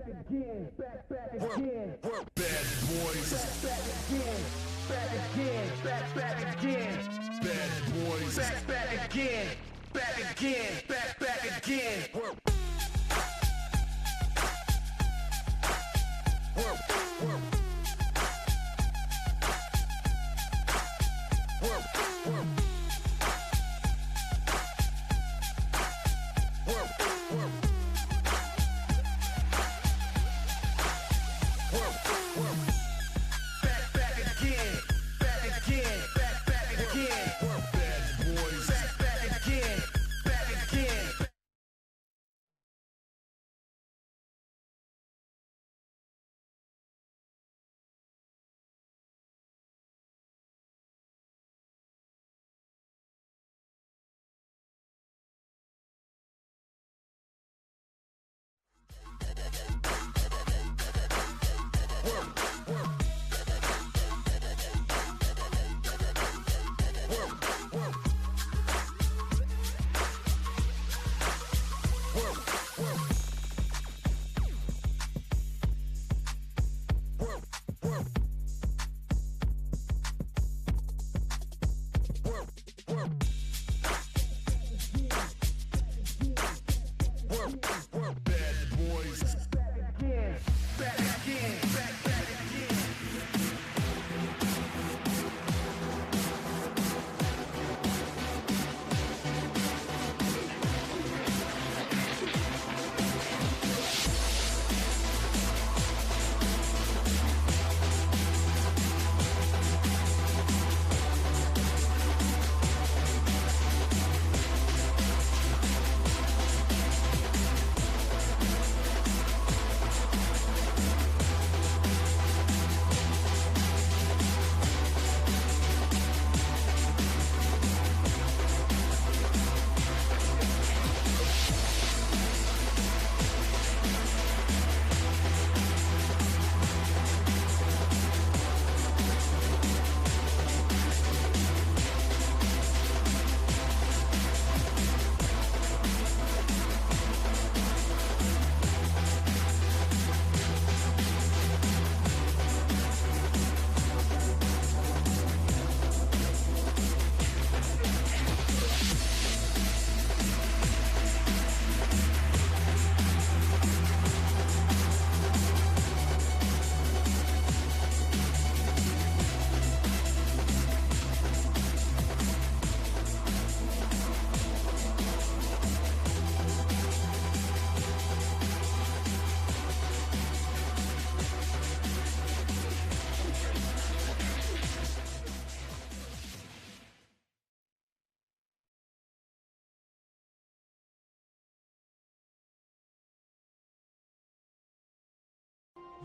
again, back again. Bad boys. Back again, back again, back again. Bad boys. Back again, back again.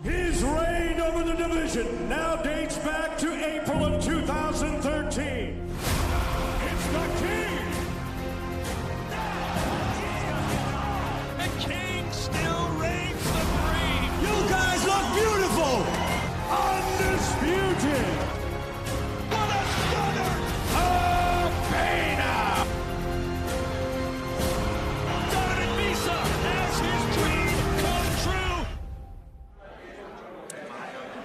His reign over the division now dates back to April of 2013. It's the King! The King still reigns supreme! You guys look beautiful! Undisputed! What a stunner! Abena! Donovan Wisse has his dream come true!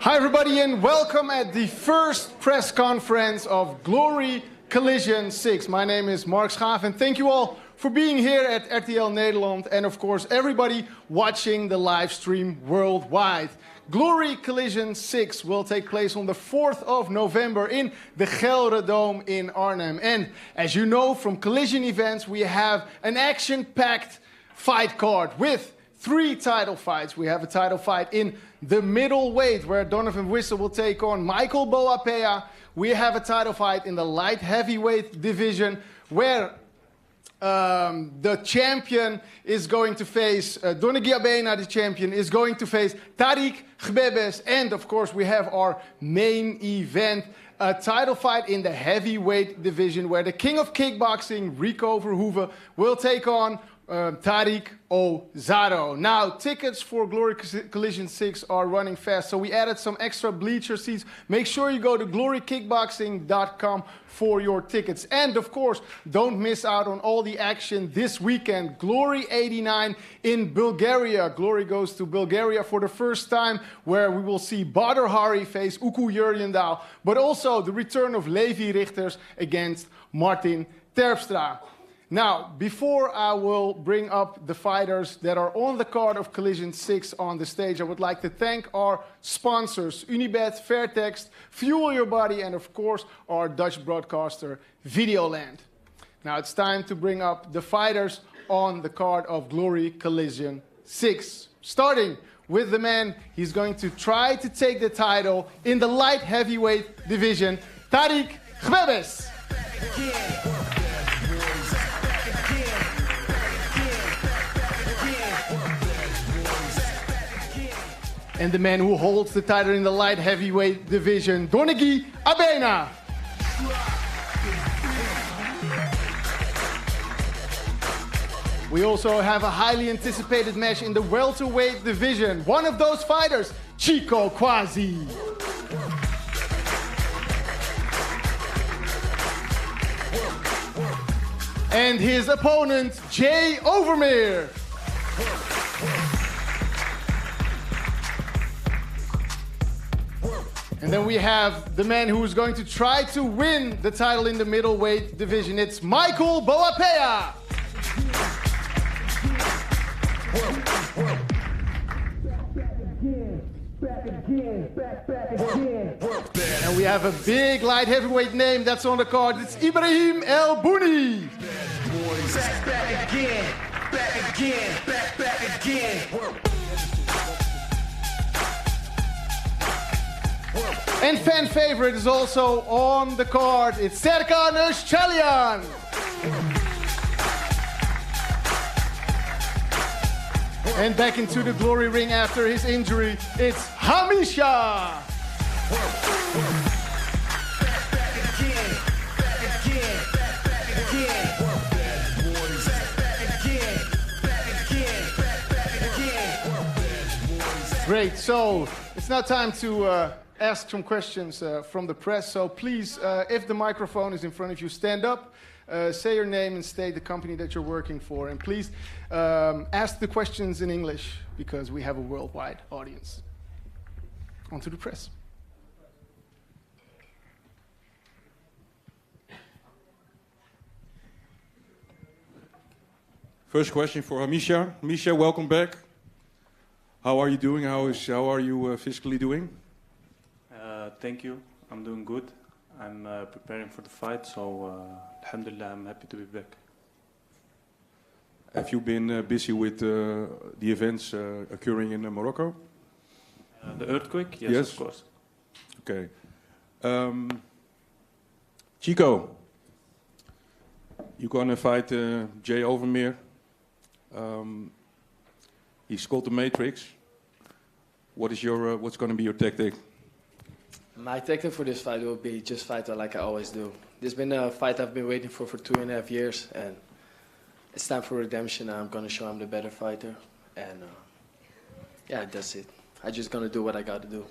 Hi everybody and welcome at the first press conference of Glory Collision 6. My name is Mark Schaaf and thank you all for being here at RTL Nederland and of course everybody watching the live stream worldwide. Glory Collision 6 will take place on the 4th of November in the Gelre Dome in Arnhem. And as you know from collision events, we have an action-packed fight card with 3 title fights. We have a title fight in the middleweight where Donovan Wisse will take on Michael Boapeah. We have a title fight in the light heavyweight division where the champion is going to face, Donegi Abena, the champion, is going to face Tarik Khbabez. And of course we have our main event, a title fight in the heavyweight division where the king of kickboxing, Rico Verhoeven, will take on Tariq Osaro. Now, tickets for Glory Collision 6 are running fast, so we added some extra bleacher seats. Make sure you go to glorykickboxing.com for your tickets. And, of course, don't miss out on all the action this weekend. Glory 89 in Bulgaria. Glory goes to Bulgaria for the first time, where we will see Badr Hari face Uku Jurjendal, but also the return of Levi Richters against Martin Terpstra. Now, before I will bring up the fighters that are on the card of Collision 6 on the stage, I would like to thank our sponsors, Unibet, Fairtext, Fuel Your Body, and of course, our Dutch broadcaster, Videoland. Now, it's time to bring up the fighters on the card of Glory Collision 6. Starting with the man, he's going to try to take the title in the light heavyweight division, Tarik Khbabez. And the man who holds the title in the light heavyweight division, Donegi Abena. We also have a highly anticipated match in the welterweight division. One of those fighters, Chico Quasi. And his opponent, Jay Overmeer. And then we have the man who is going to try to win the title in the middleweight division. It's Michael Boapeah. And we have a big light heavyweight name that's on the card. It's Ibrahim El Bouni. Back again, back again. And fan favorite is also on the card. It's Serkan Ozcaglayan. And back into the glory ring after his injury, it's Hamicha. Great, so it's now time to ask some questions from the press. So please, if the microphone is in front of you, stand up, say your name and state the company that you're working for. And please ask the questions in English because we have a worldwide audience. On to the press. First question for Hamicha. Hamicha, welcome back. How are you doing? How are you physically doing? Thank you. I'm doing good. I'm preparing for the fight, so alhamdulillah, I'm happy to be back. Have you been busy with the events occurring in Morocco? The earthquake? Yes, of course. Okay. Chico, you're going to fight Jay Overmeer. He's called the Matrix. What's going to be your tactic? My tactic for this fight will be just fight like I always do. This has been a fight I've been waiting for 2.5 years, and it's time for redemption. I'm going to show I'm the better fighter, and yeah, that's it. I'm just going to do what I got to do.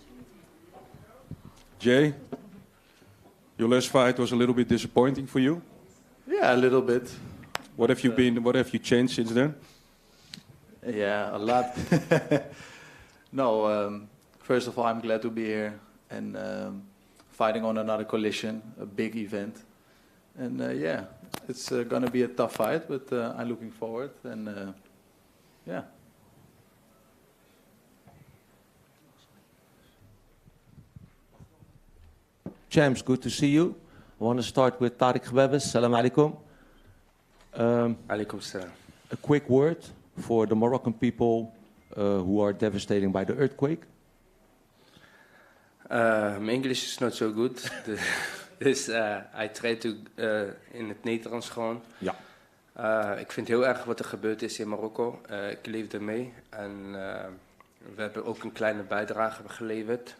Jay, your last fight was a little bit disappointing for you. Yeah, a little bit. What have you changed since then? Yeah, a lot. No, first of all, I'm glad to be here and fighting on another collision, a big event. And yeah, it's going to be a tough fight, but I'm looking forward. And yeah. Champs, good to see you. I want to start with Tarik Khbabez. Salam alaikum. Alaikum salam. A quick word for the Moroccan people who are devastated by the earthquake. My English is not so good. Dus I try to in het Nederlands gewoon. Ja. Ik vind heel erg wat er gebeurd is in Marokko. Ik leefde mee en we hebben ook een kleine bijdrage geleverd.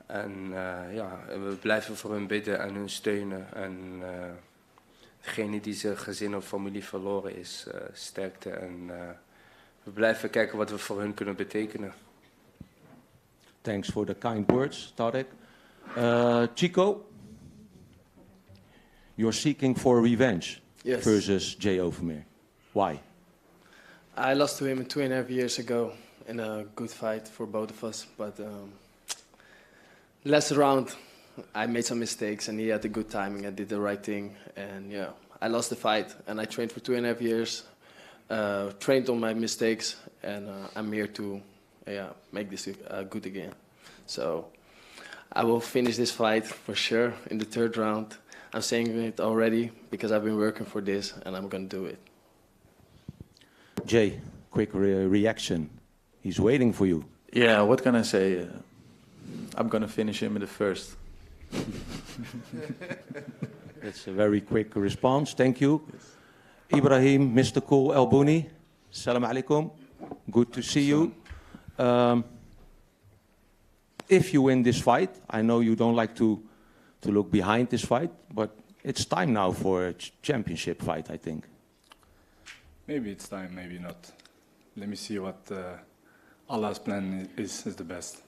En ja, we blijven voor hun bidden en hun steunen. En degene die zijn gezin of familie verloren is, sterkte. En we blijven kijken wat we voor hun kunnen betekenen. Thanks for the kind words, Tarik. Chico, you're seeking for revenge versus Jay Overmeer. Why? I lost to him 2.5 years ago in a good fight for both of us. But last round, I made some mistakes and he had the good timing. I did the right thing. And yeah, I lost the fight. And I trained for 2.5 years, trained on my mistakes. And I'm here to make this good again. So I will finish this fight for sure in the 3rd round. I'm saying it already because I've been working for this and I'm going to do it. Jay, quick reaction. He's waiting for you. Yeah, what can I say? I'm going to finish him in the 1st. That's a very quick response. Thank you. Ibrahim, Mr. Cool El Bouni. Salam alaikum. Good to see you. If you win this fight, I know you don't like to look behind this fight, but it's time now for a championship fight, I think. Maybe it's time, maybe not. Let me see what Allah's plan is the best.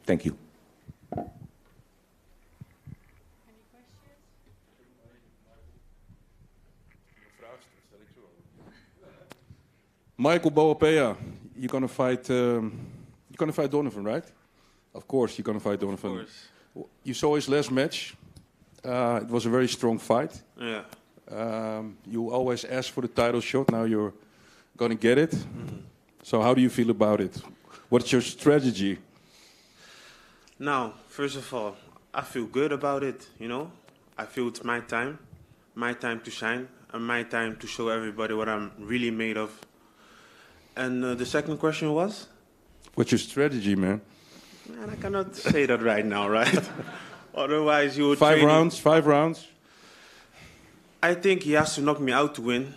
Thank you. Michael Boapeah, you're gonna fight Donovan, right? Of course, you're gonna fight Donovan. Of course. You saw his last match. It was a very strong fight. Yeah. You always ask for the title shot. Now you're gonna get it. So how do you feel about it? What's your strategy? Now, first of all, I feel good about it, you know. I feel it's my time to shine, and my time to show everybody what I'm really made of. And the second question was? What's your strategy, man? Man, I cannot say that right now, right? Otherwise, you would 5 rounds, 5 rounds. I think he has to knock me out to win.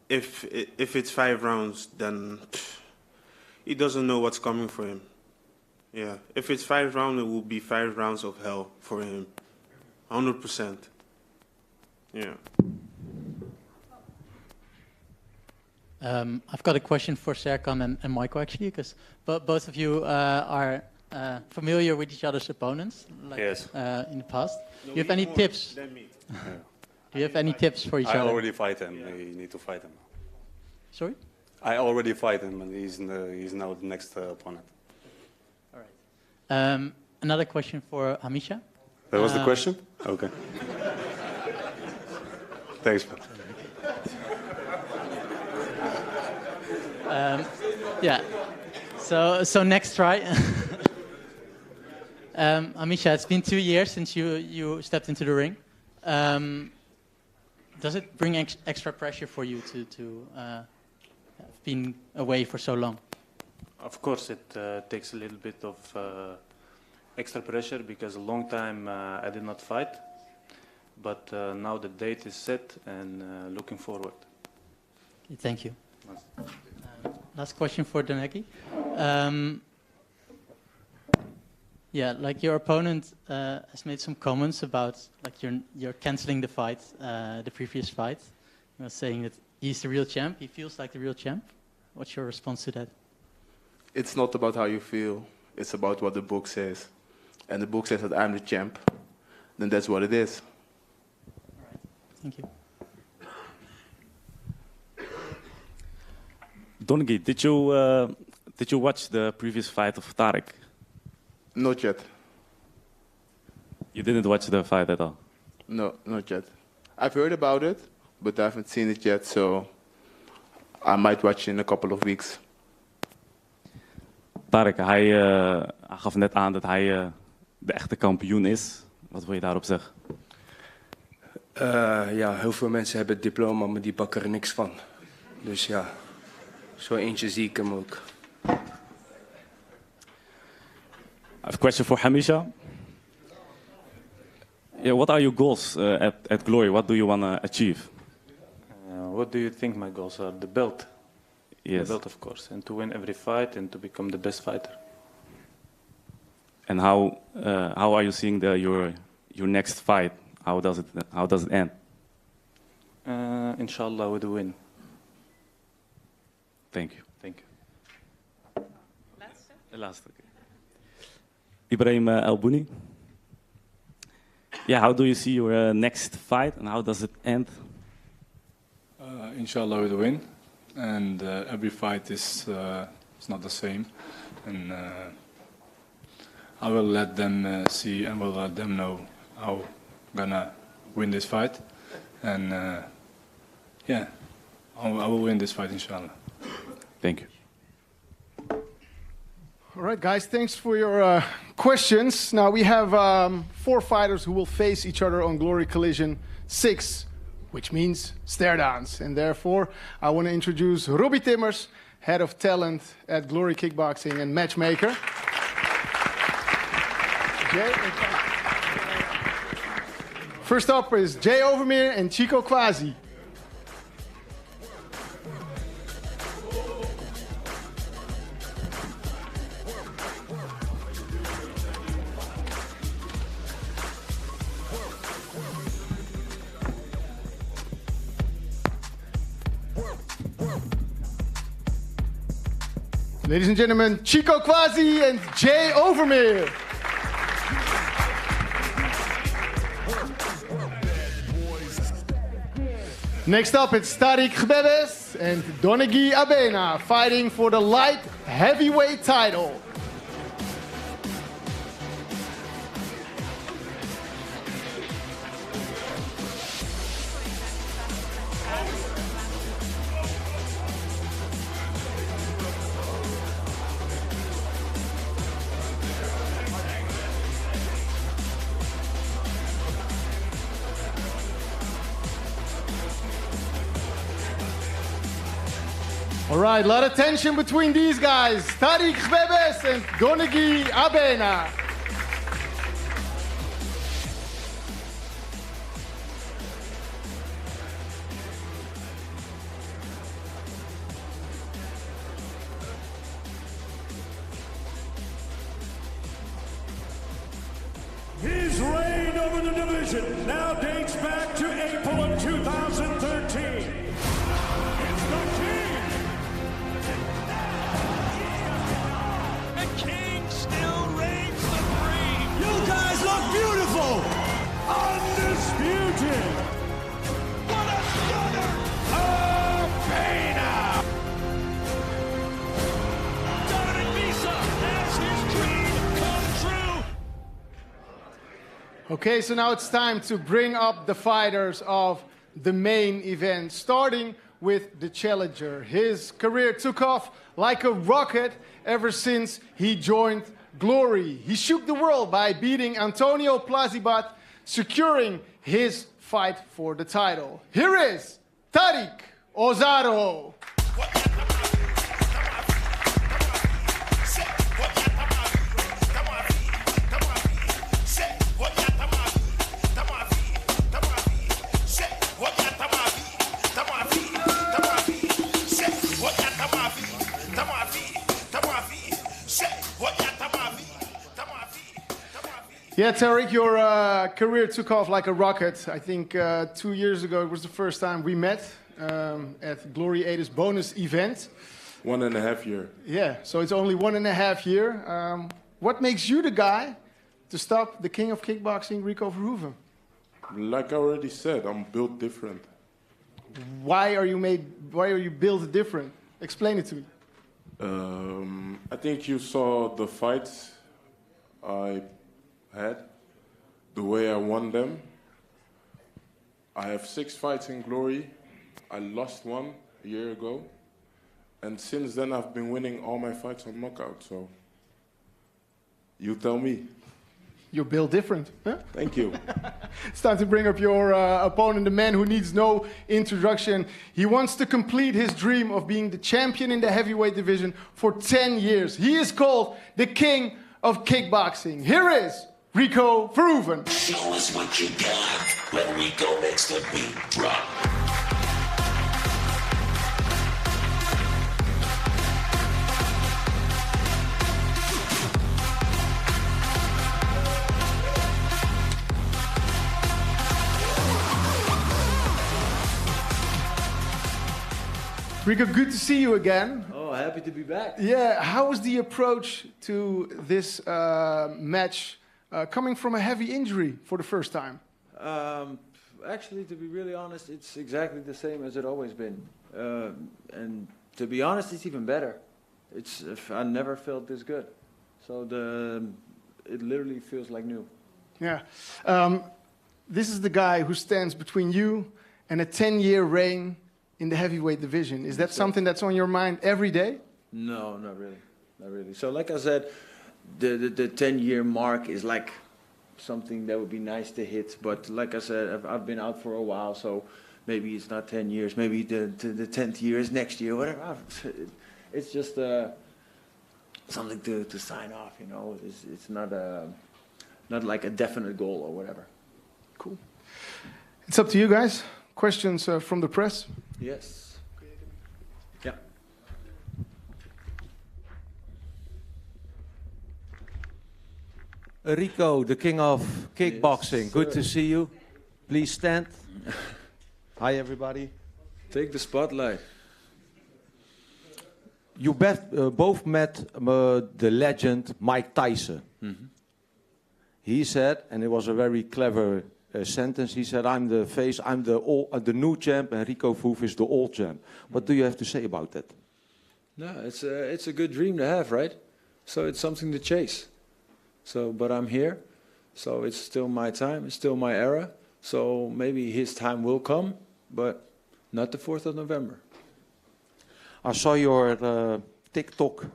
If it's 5 rounds, then he doesn't know what's coming for him. Yeah, if it's 5 rounds, it will be 5 rounds of hell for him. 100%. Yeah. I've got a question for Serkan and Michael, actually, because both of you are familiar with each other's opponents, like, yes. In the past. Do you have any tips? Do you have any tips for each other? I already fight him. You need to fight him. Sorry? I already fight him, and he's now the next opponent. All right. Another question for Hamicha. That was the question? Okay. Thanks, man. Yeah. So next try. Hamicha, it's been 2 years since you stepped into the ring. Does it bring extra pressure for you to have been away for so long? Of course, it takes a little bit of extra pressure because a long time I did not fight. But now the date is set and looking forward. Thank you. Last question for Donegi. Yeah, like your opponent has made some comments about like you're canceling the fight, the previous fight. He was saying that he's the real champ. He feels like the real champ. What's your response to that? It's not about how you feel. It's about what the book says. And the book says that I'm the champ. Then that's what it is. All right. Thank you. Donegi, did you watch the previous fight of Tarik? Not yet. You didn't watch the fight at all? No, not yet. I've heard about it, but I haven't seen it yet, so I might watch in a couple of weeks. Tarik, hij gaf net aan dat hij de echte kampioen is. Wat wil je daarop zeggen? Ja, heel veel mensen hebben het diploma, maar die bakken er niks van. Dus ja, zo eentje zie ik hem ook. I have a question for Hamicha. Yeah, what are your goals at Glory? What do you want to achieve? What do you think my goals are? The belt. Yes. The belt, of course. And to win every fight and to become the best fighter. And how are you seeing your next fight? How does it end? inshallah, with a win. Thank you. Thank you. De laatste. Ibrahim El Bouni. Yeah, how do you see your next fight and how does it end? Inshallah with a win. And every fight is not the same. And I will let them see and will let them know how I'm gonna win this fight. And yeah, I will win this fight, inshallah. Thank you. All right, guys, thanks for your questions. Now we have 4 fighters who will face each other on Glory Collision 6, which means staredowns. And therefore, I want to introduce Robbie Timmers, Head of Talent at Glory Kickboxing and Matchmaker. First up is Jay Overmeer and Chico Quasi. Ladies and gentlemen, Chico Quasi and Jay Overmeer. Next up, it's Tarik Khbabez and Donegi Abena fighting for the light heavyweight title. All right, a lot of tension between these guys. Tarik Khbabez and Donegi Abena. His reign over the division now dates back to April of 2013. It's the King. The King still reigns supreme. You guys look beautiful. Undisputed. What a stunner! Abena. Donovan Wisse has his dream come true. Okay, so now it's time to bring up the fighters of the main event, starting with the challenger. His career took off like a rocket ever since he joined Glory. He shook the world by beating Antonio Plazibat, securing his fight for the title. Here is Tariq Osaro. Yeah, Tariq, your career took off like a rocket. I think 2 years ago it was the first time we met at Glory 8's bonus event. 1.5 years. Yeah, so it's only 1.5 years. What makes you the guy to stop the king of kickboxing, Rico Verhoeven? Like I already said, I'm built different. Why are you built different? Explain it to me. I think you saw the fights I had, the way I won them. I have 6 fights in Glory. I lost one a year ago. And since then, I've been winning all my fights on knockout. So you tell me. You're built different. Huh? Thank you. It's time to bring up your opponent, the man who needs no introduction. He wants to complete his dream of being the champion in the heavyweight division for 10 years. He is called the king of kickboxing. Here is Rico Verhoeven. Show us what you got when Rico makes the beat drop. Rico, good to see you again. Oh, happy to be back. Yeah, how was the approach to this match coming from a heavy injury for the first time? Actually, to be really honest, it's exactly the same as it always been. And to be honest, it's even better. I never felt this good. So it literally feels like new. Yeah. This is the guy who stands between you and a 10-year reign in the heavyweight division. Is that something that's on your mind every day? No, not really. Not really. So like I said, the 10-year mark is like something that would be nice to hit. But like I said, I've been out for a while, so maybe it's not 10 years. Maybe the 10th year is next year, whatever. It's just something to sign off, you know. It's not like a definite goal or whatever. Cool. It's up to you guys. Questions from the press? Yes. Yeah. Rico, the king of kickboxing. Yes, good to see you. Please stand. Hi, everybody. Take the spotlight. You both met the legend Mike Tyson. Mm-hmm. He said, and it was a very clever sentence, he said, I'm the face, I'm the new champ, and Rico Verhoeven is the old champ. What do you have to say about that? No, it's a good dream to have, right? So it's something to chase. So, but I'm here, so it's still my time, it's still my era. So maybe his time will come, but not the 4th of November. I saw your TikTok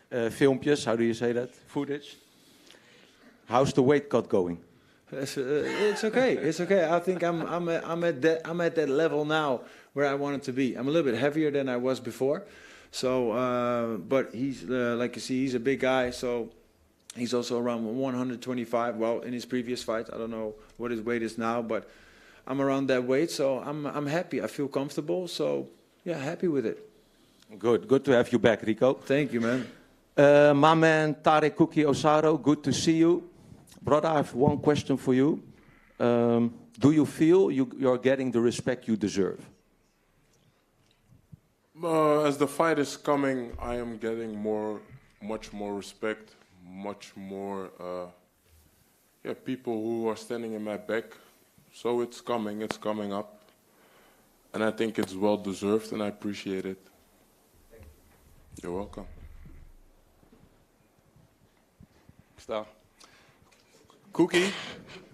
filmpjes, how do you say that? Footage. How's the weight cut going? It's okay. It's okay. I think I'm at that level now where I wanted to be. I'm a little bit heavier than I was before. So, but he's like you see, he's a big guy. So he's also around 125. Well, in his previous fight, I don't know what his weight is now, but I'm around that weight. So I'm happy. I feel comfortable. So yeah, happy with it. Good to have you back, Rico. Thank you, man. My man Tariq Cookie Osaro, good to see you. Brother, I have one question for you. Do you feel you're getting the respect you deserve? As the fight is coming, I am getting much more respect, much more people who are standing in my back. So it's coming up. And I think it's well deserved and I appreciate it. You're welcome. Stop. Cookie,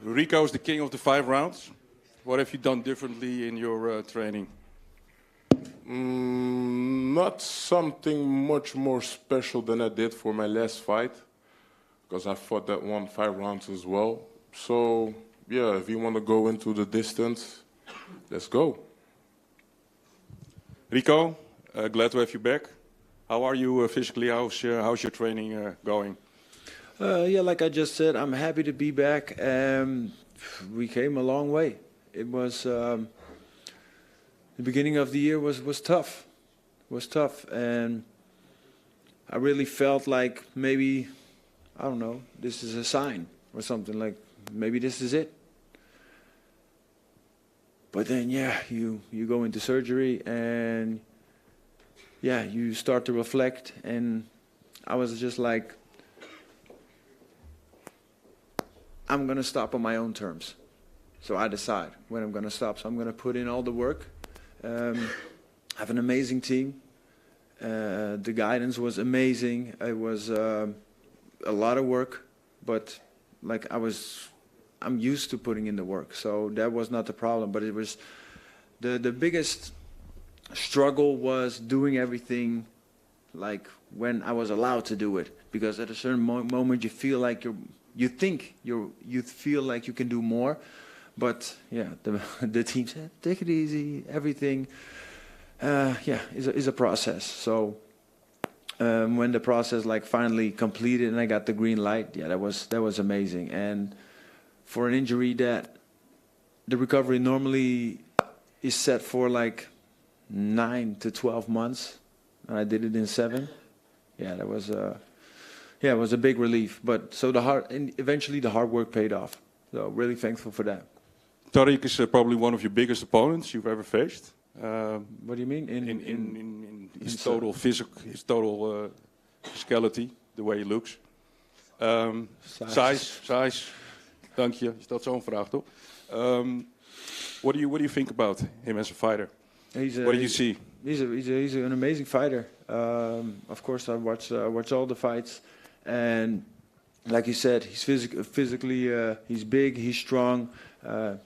Rico is the king of the 5 rounds. What have you done differently in your training? Not something much more special than I did for my last fight, because I fought that one 5 rounds as well. So, yeah, if you want to go into the distance, let's go. Rico, glad to have you back. How are you physically? How's your training going? Yeah, like I just said, I'm happy to be back. We came a long way. It was the beginning of the year was tough. Was tough, and I really felt like maybe, I don't know, this is a sign or something, like maybe this is it. But then, yeah, you go into surgery and yeah, you start to reflect, and I was just like, I'm going to stop on my own terms. So I decide when I'm going to stop. So I'm going to put in all the work. I have an amazing team. The guidance was amazing. It was a lot of work, but like I'm used to putting in the work. So that was not the problem. But it was the biggest struggle was doing everything like when I was allowed to do it. Because at a certain moment you feel like you feel like you can do more, but yeah, the team said, take it easy, everything, is a process. So when the process like finally completed and I got the green light, yeah, that was amazing. And for an injury that the recovery normally is set for like 9 to 12 months, and I did it in 7. Yeah, that was it was a big relief. But so eventually the hard work paid off. So really thankful for that. Tariq is probably one of your biggest opponents you've ever faced. What do you mean? In his total physicality, the way he looks. Size. Dank je. Je stelt zo'n vraag, toch? What do you think about him as a fighter? What do you see? He's an amazing fighter. Of course, I watch all the fights, and like you said, he's physically he's big, he's strong.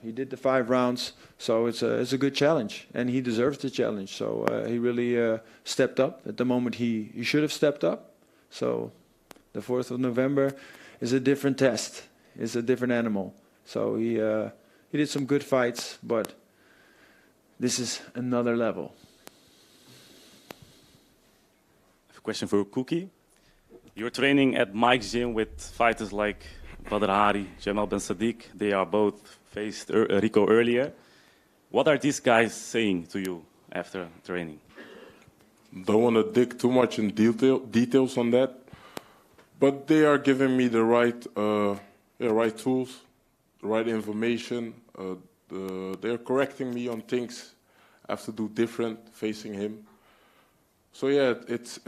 He did the 5 rounds, so it's a good challenge, and he deserves the challenge. So he really stepped up. At the moment, he should have stepped up. So the 4th of November is a different test. It's a different animal. So he did some good fights, but this is another level. I have a question for Cookie. You're training at Mike's gym with fighters like Badr Hari, Jamal Ben Sadiq. They are both faced Rico earlier. What are these guys saying to you after training? Don't want to dig too much in details on that, but they are giving me the right tools, the right information. They're correcting me on things I have to do different facing him. So yeah, it's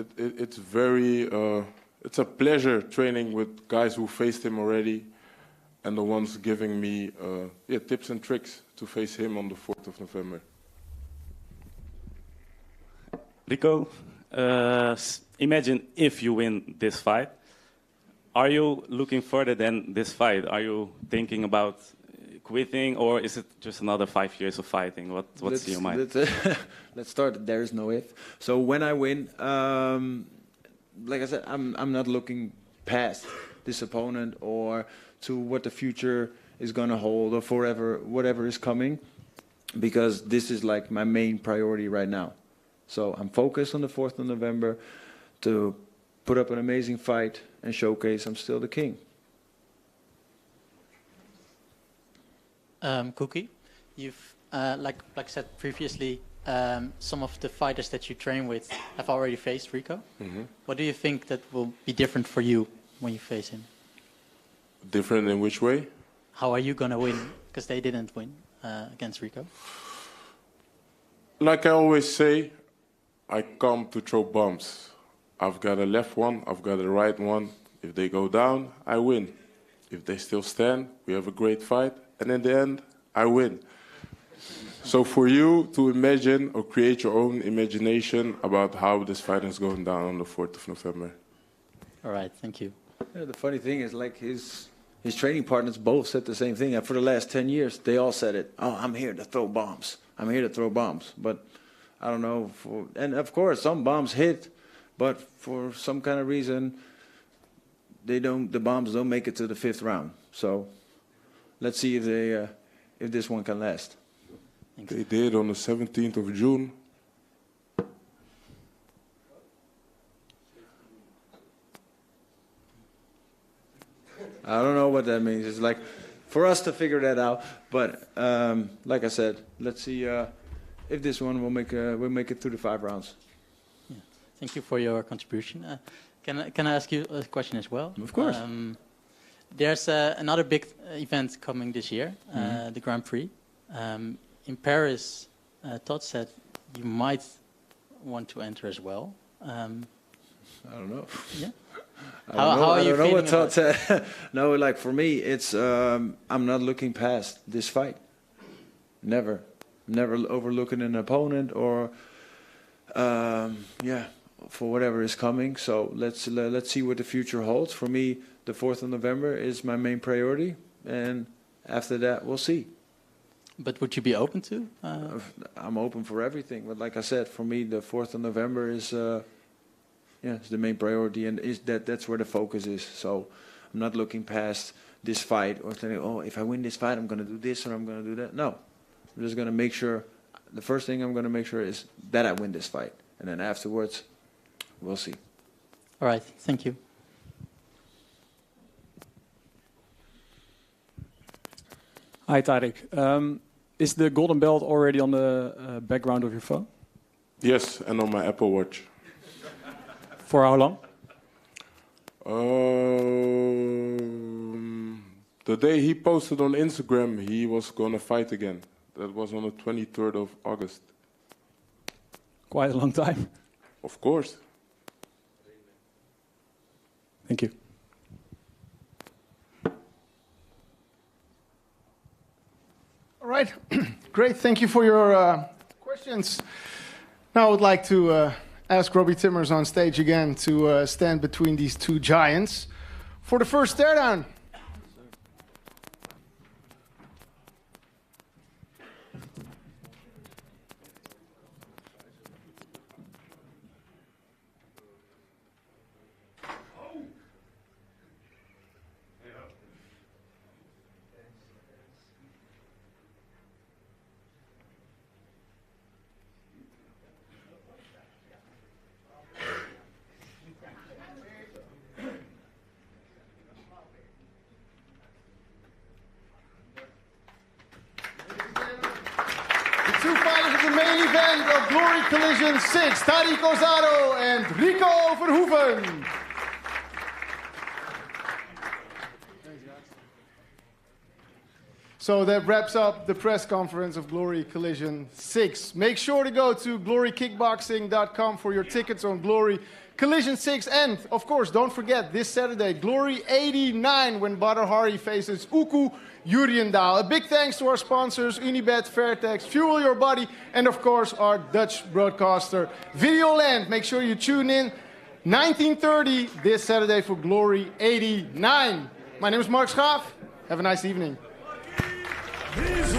a pleasure training with guys who faced him already, and the ones giving me tips and tricks to face him on the 4th of November. Rico, imagine if you win this fight. Are you looking further than this fight? Are you thinking about quitting, or is it just another 5 years of fighting? What's in your mind? Let's start. There is no if. So when I win, like I said, I'm not looking past this opponent or to what the future is going to hold or forever, whatever is coming, because this is like my main priority right now. So I'm focused on the 4th of November to put up an amazing fight and showcase I'm still the king. Cookie, you've like I said previously, some of the fighters that you train with have already faced Rico. Mm-hmm. What do you think that will be different for you when you face him? Different in which way? How are you gonna win? Because they didn't win against Rico. Like I always say, I come to throw bombs. I've got a left one, I've got a right one. If they go down, I win. If they still stand, we have a great fight. And in the end, I win. So for you to imagine or create your own imagination about how this fight is going down on the 4th of November. All right, thank you. Yeah, the funny thing is, like his training partners both said the same thing. And for the last 10 years, they all said it. Oh, I'm here to throw bombs. I'm here to throw bombs. But I don't know. And of course, some bombs hit, but for some kind of reason, the bombs don't make it to the 5th round. So let's see if this one can last. Thanks. They did on the 17th of June. I don't know what that means. It's like for us to figure that out. But like I said, let's see if this one will make it through the 5 rounds. Yeah. Thank you for your contribution. Can I ask you a question as well? Of course. There's another big event coming this year, the Grand Prix. In Paris, Todd said you might want to enter as well. I don't know. Yeah. How are you feeling about it? No, like for me, it's I'm not looking past this fight. Never overlooking an opponent or for whatever is coming. So let's see what the future holds. For me, the 4th of November is my main priority, and after that, we'll see. But would you be open to? I'm open for everything. But like I said, for me, the 4th of November is it's the main priority, and that's where the focus is. So I'm not looking past this fight or thinking, oh, if I win this fight, I'm going to do this or I'm going to do that. No, I'm just going to make sure. The first thing I'm going to make sure is that I win this fight, and then afterwards, we'll see. All right, thank you. Hi, Tarik. Is the golden belt already on the background of your phone? Yes, and on my Apple Watch. For how long? The day he posted on Instagram, he was going to fight again. That was on the 23rd of August. quite a long time. Of course. Thank you. All right, great. Thank you for your questions. Now I would like to ask Robbie Timmers on stage again to stand between these two giants for the first staredown. Two fighters of the main event of Glory Collision 6, Tariq Osaro and Rico Verhoeven. So that wraps up the press conference of Glory Collision 6. Make sure to go to glorykickboxing.com for your tickets on Glory Collision 6. And, of course, don't forget, this Saturday, Glory 89, when Badr Hari faces Uku Jurjendal. A big thanks to our sponsors, Unibet, Fairtex, Fuel Your Body, and, of course, our Dutch broadcaster, Videoland. Make sure you tune in 19:30 this Saturday for Glory 89. My name is Mark Schaaf. Have a nice evening. He's